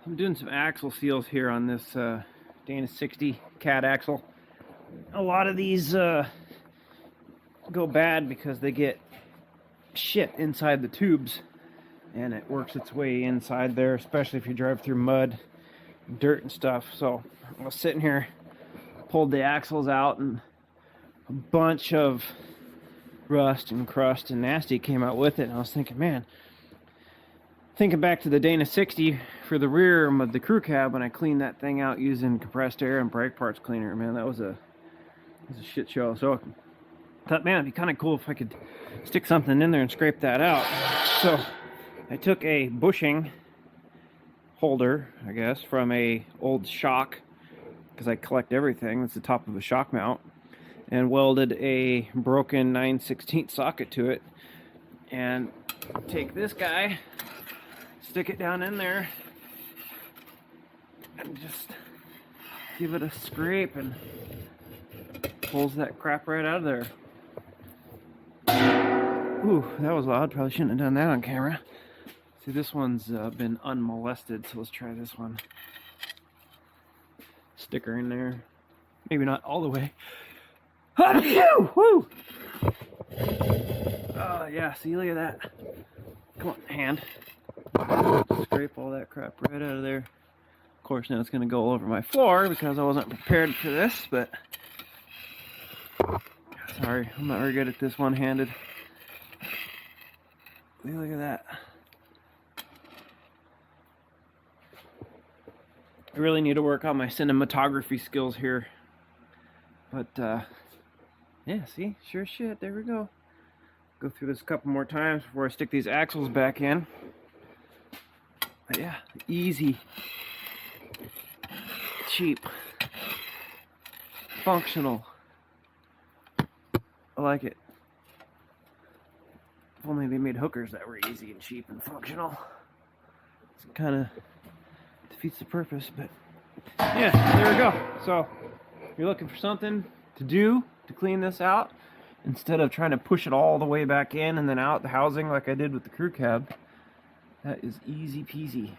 I'm doing some axle seals here on this Dana 60 cat axle. A lot of these go bad because they get shit inside the tubes and it works its way inside there, especially if you drive through mud, dirt and stuff. So I was sitting here, pulled the axles out, and a bunch of rust and crust and nasty came out with it. And I was thinking, man, thinking back to the Dana 60 for the rear of the crew cab when I cleaned that thing out using compressed air and brake parts cleaner, man, that was a shit show. So I thought, man, it'd be kind of cool if I could stick something in there and scrape that out. So I took a bushing holder, I guess, from a old shock, because I collect everything. That's the top of a shock mount, and welded a broken 9/16 socket to it, and take this guy, stick it down in there, and just give it a scrape, and pulls that crap right out of there. Ooh, that was loud. Probably shouldn't have done that on camera. See, this one's been unmolested, so let's try this one. Sticker in there. Maybe not all the way. Woo! Oh, yeah, see, look at that. Come on, hand. Scrape all that crap right out of there. Of course, now it's going to go all over my floor because I wasn't prepared for this, but sorry, I'm not very good at this one-handed. Look at that. I really need to work on my cinematography skills here. But, yeah, see? Sure shit. There we go. Go through this a couple more times before I stick these axles back in. But yeah, easy, cheap, functional. I like it. If only they made hookers that were easy and cheap and functional. It kind of defeats the purpose, but yeah, there we go. So if you're looking for something to do to clean this out, instead of trying to push it all the way back in and then out the housing like I did with the crew cab, that is easy peasy.